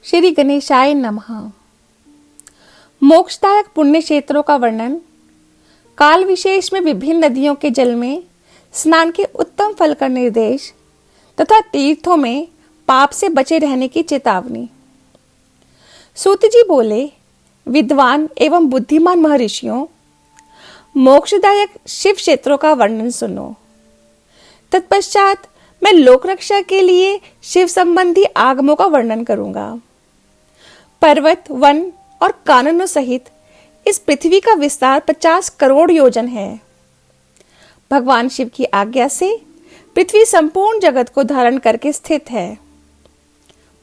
श्री गणेशाय नमः। मोक्षदायक पुण्य क्षेत्रों का वर्णन। काल विशेष में विभिन्न नदियों के जल में स्नान के उत्तम फल का निर्देश तथा तीर्थों में पाप से बचे रहने की चेतावनी। सूत जी बोले, विद्वान एवं बुद्धिमान महर्षियों, मोक्षदायक शिव क्षेत्रों का वर्णन सुनो। तत्पश्चात मैं लोक रक्षा के लिए शिव संबंधी आगमों का वर्णन करूंगा। पर्वत, वन और काननों सहित इस पृथ्वी का विस्तार 50 करोड़ योजन है। भगवान शिव की आज्ञा से पृथ्वी संपूर्ण जगत को धारण करके स्थित है।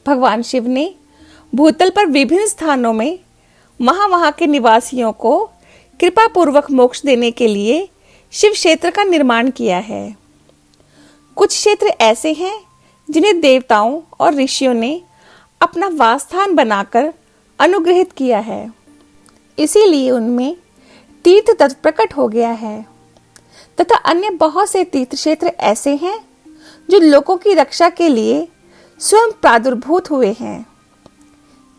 भगवान शिव ने भूतल पर विभिन्न स्थानों में वहां के निवासियों को कृपा पूर्वक मोक्ष देने के लिए शिव क्षेत्र का निर्माण किया है। कुछ क्षेत्र ऐसे हैं जिन्हें देवताओं और ऋषियों ने अपना वासस्थान बनाकर अनुग्रहित किया है, इसीलिए उनमें तीर्थ तत्व प्रकट हो गया है। तथा अन्य बहुत से तीर्थ क्षेत्र ऐसे हैं जो लोगों की रक्षा के लिए स्वयं प्रादुर्भूत हुए हैं।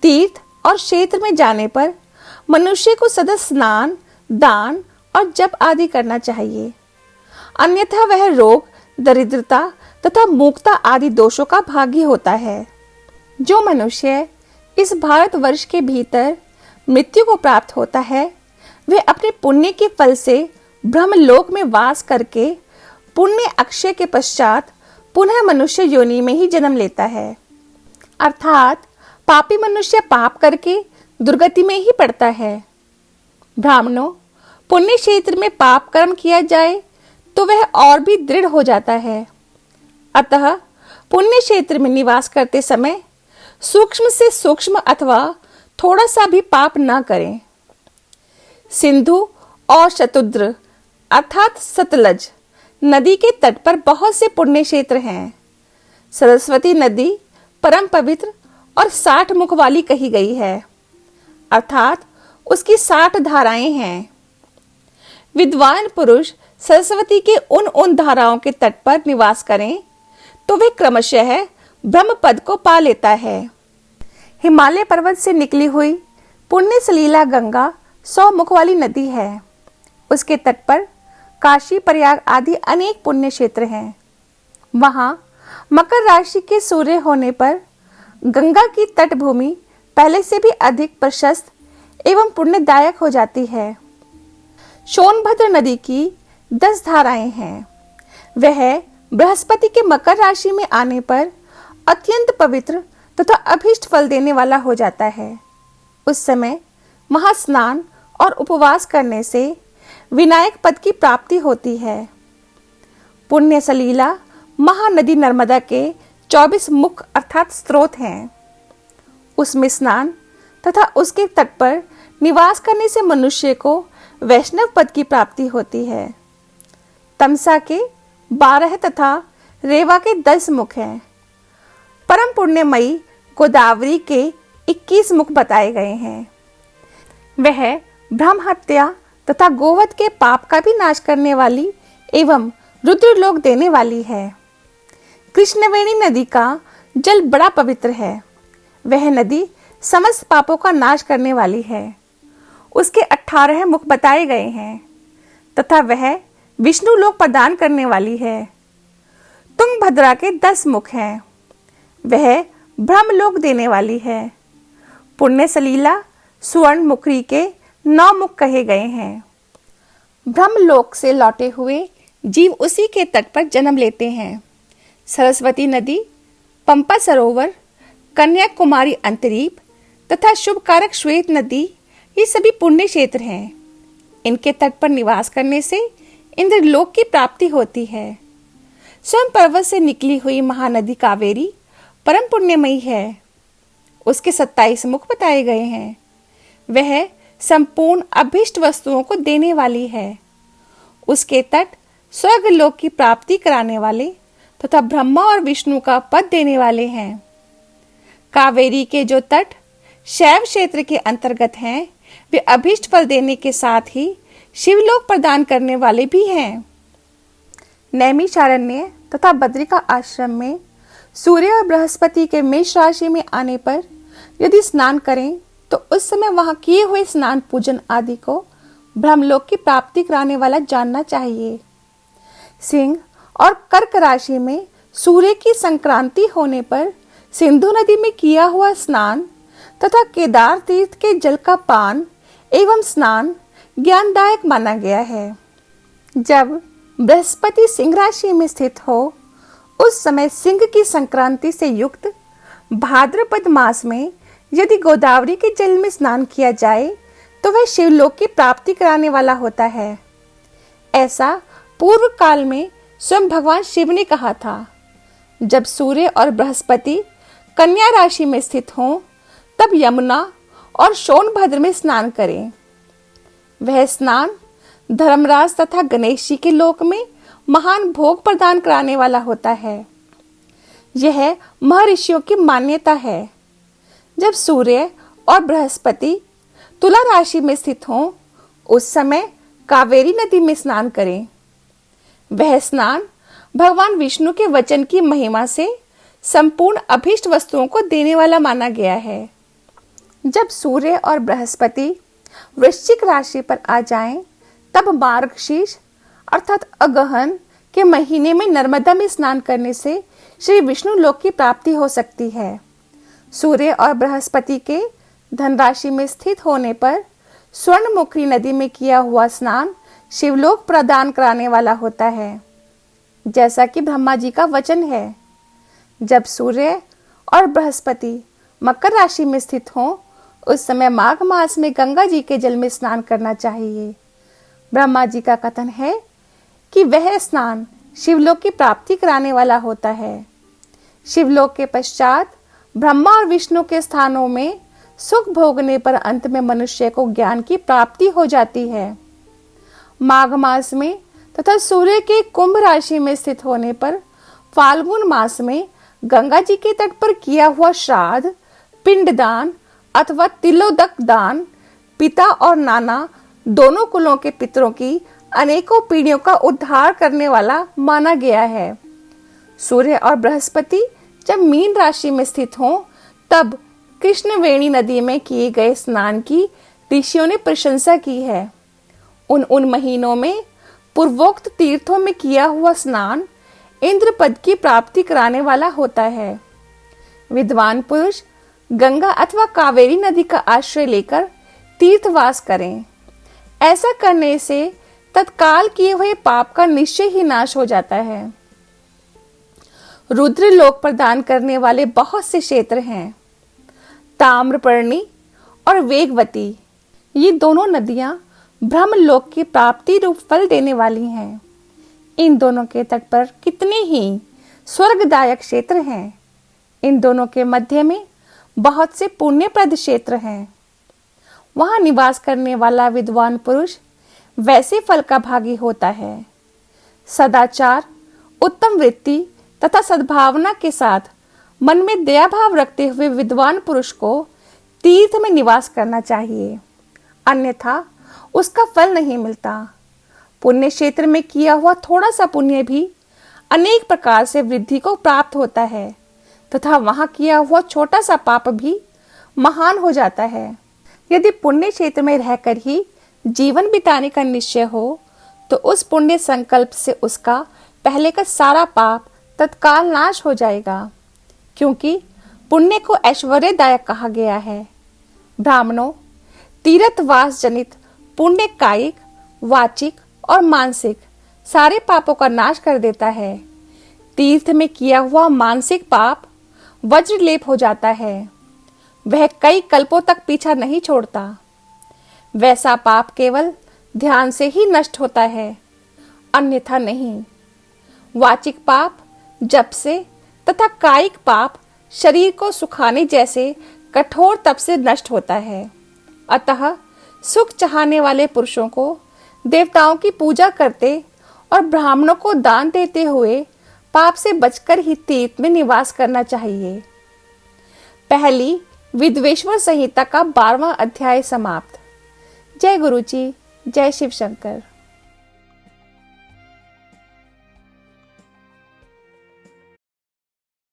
तीर्थ और क्षेत्र में जाने पर मनुष्य को सदा स्नान, दान और जप आदि करना चाहिए, अन्यथा वह रोग, दरिद्रता तथा मूर्खता आदि दोषों का भागी होता है। जो मनुष्य इस भारतवर्ष के भीतर मृत्यु को प्राप्त होता है, वह अपने पुण्य के फल से ब्रह्मलोक में वास करके पुण्य अक्षय के पश्चात पुनः मनुष्य योनि में ही जन्म लेता है। अर्थात पापी मनुष्य पाप करके दुर्गति में ही पड़ता है। ब्राह्मणों, पुण्य क्षेत्र में पाप कर्म किया जाए तो वह और भी दृढ़ हो जाता है। अतः पुण्य क्षेत्र में निवास करते समय सूक्ष्म से सूक्ष्म अथवा थोड़ा सा भी पाप न करें। सिंधु और शतुद्र अर्थात सतलज नदी के तट पर बहुत से पुण्य क्षेत्र हैं। सरस्वती नदी परम पवित्र और 60 मुख वाली कही गई है, अर्थात उसकी 60 धाराएं हैं। विद्वान पुरुष सरस्वती के उन धाराओं के तट पर निवास करें तो वे क्रमशः ब्रह्म पद को पा लेता है। हिमालय पर्वत से निकली हुई पुण्य सलीला गंगा 100 मुख वाली नदी है। उसके तट पर काशी, प्रयाग आदि अनेक पुण्य क्षेत्र हैं। वहां मकर राशि के सूर्य होने पर गंगा की तटभूमि पहले से भी अधिक प्रशस्त एवं पुण्यदायक हो जाती है। सोनभद्र नदी की 10 धाराएं हैं। वह बृहस्पति के मकर राशि में आने पर अत्यंत पवित्र तथा अभीष्ट फल देने वाला हो जाता है। उस समय महास्नान और उपवास करने से विनायक पद की प्राप्ति होती है। पुण्य सलीला महानदी नर्मदा के 24 मुख अर्थात स्रोत हैं। उसमें स्नान तथा उसके तट पर निवास करने से मनुष्य को वैष्णव पद की प्राप्ति होती है। तमसा के 12 तथा रेवा के 10 मुख हैं। परम पुण्यमयी गोदावरी के 21 मुख बताए गए हैं। वह ब्रह्म हत्या तथा गोवध के पाप का भी नाश करने वाली एवं रुद्रलोक देने वाली है। कृष्णवेणी नदी का जल बड़ा पवित्र है। वह नदी समस्त पापों का नाश करने वाली है। उसके 18 मुख बताए गए हैं तथा वह विष्णु लोक प्रदान करने वाली है। तुंगभद्रा के 10 मुख हैं। वह ब्रह्मलोक देने वाली है। पुण्य सलीला सुवर्ण मुखरी के 9 मुख कहे गए हैं। ब्रह्मलोक से लौटे हुए जीव उसी के तट पर जन्म लेते हैं। सरस्वती नदी, पंपा सरोवर, कन्याकुमारी अंतरीप तथा शुभकारक श्वेत नदी, ये सभी पुण्य क्षेत्र हैं। इनके तट पर निवास करने से इंद्रलोक की प्राप्ति होती है। स्वयं पर्वत से निकली हुई महानदी कावेरी परम पुण्यमयी है। उसके 27 मुख बताए गए हैं। वह संपूर्ण अभिष्ट वस्तुओं को देने वाली है। उसके तट स्वर्गलोक की प्राप्ति कराने वाले तथा ब्रह्मा और विष्णु का पद देने वाले हैं। कावेरी के जो तट शैव क्षेत्र के अंतर्गत हैं, वे अभिष्ट फल देने के साथ ही शिवलोक प्रदान करने वाले भी हैं। नैमिषारण्य तथा बद्रिका आश्रम में सूर्य और बृहस्पति के मेष राशि में आने पर यदि स्नान करें तो उस समय वहां किए हुए स्नान पूजन आदि को ब्रह्मलोक की प्राप्ति कराने वाला जानना चाहिए। सिंह और कर्क राशि में सूर्य की संक्रांति होने पर सिंधु नदी में किया हुआ स्नान तथा केदार तीर्थ के जल का पान एवं स्नान ज्ञानदायक माना गया है। जब बृहस्पति सिंह राशि में स्थित हो उस समय सिंह की संक्रांति से युक्त भाद्रपद मास में यदि गोदावरी के जल में स्नान किया जाए तो वह शिवलोक की प्राप्ति कराने वाला होता है। ऐसा पूर्व काल में स्वयं भगवान शिव ने कहा था। जब सूर्य और बृहस्पति कन्या राशि में स्थित हों तब यमुना और सोनभद्र में स्नान करें। वह स्नान धर्मराज तथा गणेश जी के लोक में महान भोग प्रदान कराने वाला होता है। यह महर्षियों की मान्यता है। जब सूर्य और बृहस्पति तुला राशि में स्थित हों उस समय कावेरी नदी में स्नान करें। वह स्नान भगवान विष्णु के वचन की महिमा से संपूर्ण अभीष्ट वस्तुओं को देने वाला माना गया है। जब सूर्य और बृहस्पति वृश्चिक राशि पर आ जाएं, तब मार्गशीर्ष अर्थात अगहन के महीने में नर्मदा में स्नान करने से श्री विष्णु लोक की प्राप्ति हो सकती है। सूर्य और बृहस्पति के धन राशि में स्थित होने पर स्वर्णमुखी नदी में किया हुआ स्नान शिवलोक प्रदान कराने वाला होता है, जैसा कि ब्रह्मा जी का वचन है। जब सूर्य और बृहस्पति मकर राशि में स्थित हों उस समय माघ मास में गंगा जी के जल में स्नान करना चाहिए। ब्रह्मा जी का कथन है कि वह स्नान शिवलोक की प्राप्ति कराने वाला होता है। शिवलोक के पश्चात ब्रह्मा और विष्णु के स्थानों में सुख भोगने पर अंत में मनुष्य को ज्ञान की प्राप्ति हो जाती है। माघ मास में तथा सूर्य के कुंभ राशि में स्थित होने पर फाल्गुन मास में गंगा जी के तट पर किया हुआ श्राद्ध, पिंडदान अथवा तिलोदक दान पिता और नाना दोनों कुलों के पितरों की अनेकों पीढ़ियों का उद्धार करने वाला माना गया है। सूर्य और बृहस्पति जब मीन राशि में स्थित हों तब कृष्णवेणी नदी में किए गए स्नान की ऋषियों ने प्रशंसा की है। उन महीनों में पूर्वोक्त तीर्थों में किया हुआ स्नान इंद्र पद की प्राप्ति कराने वाला होता है। विद्वान पुरुष गंगा अथवा कावेरी नदी का आश्रय लेकर तीर्थवास करें। ऐसा करने से तत्काल किए हुए पाप का निश्चय ही नाश हो जाता है। रुद्र लोक प्रदान करने वाले बहुत से क्षेत्र हैं। ताम्रपर्णी और वेगवती ये दोनों नदियां ब्रह्मलोक की प्राप्ति रूप फल देने वाली हैं। इन दोनों के तट पर कितने ही स्वर्गदायक क्षेत्र हैं। इन दोनों के मध्य में बहुत से पुण्यप्रद क्षेत्र हैं। वहां निवास करने वाला विद्वान पुरुष वैसे फल का भागी होता है। सदाचार, उत्तम वृत्ति तथा सद्भावना के साथ मन में दया भाव रखते हुए विद्वान पुरुष को तीर्थ में निवास करना चाहिए, अन्यथा उसका फल नहीं मिलता। पुण्य क्षेत्र में किया हुआ थोड़ा सा पुण्य भी अनेक प्रकार से वृद्धि को प्राप्त होता है तथा वहां किया हुआ छोटा सा पाप भी महान हो जाता है। यदि पुण्य क्षेत्र में रहकर ही जीवन बिताने का निश्चय हो तो उस पुण्य संकल्प से उसका पहले का सारा पाप तत्काल नाश हो जाएगा, क्योंकि पुण्य को ऐश्वर्यदायक कहा गया है। ब्राह्मणों, तीर्थवास जनित पुण्य कायिक, वाचिक और मानसिक सारे पापों का नाश कर देता है। तीर्थ में किया हुआ मानसिक पाप वज्रलेप हो जाता है, वह कई कल्पों तक पीछा नहीं छोड़ता। वैसा पाप केवल ध्यान से ही नष्ट होता है, अन्यथा नहीं। वाचिक पाप जप से तथा कायिक पाप शरीर को सुखाने जैसे कठोर तप से नष्ट होता है। अतः सुख चाहने वाले पुरुषों को देवताओं की पूजा करते और ब्राह्मणों को दान देते हुए पाप से बचकर ही तीर्थ में निवास करना चाहिए। पहली विद्वेश्वर संहिता का 12वां अध्याय समाप्त। जय गुरु जी, जय शिव शंकर।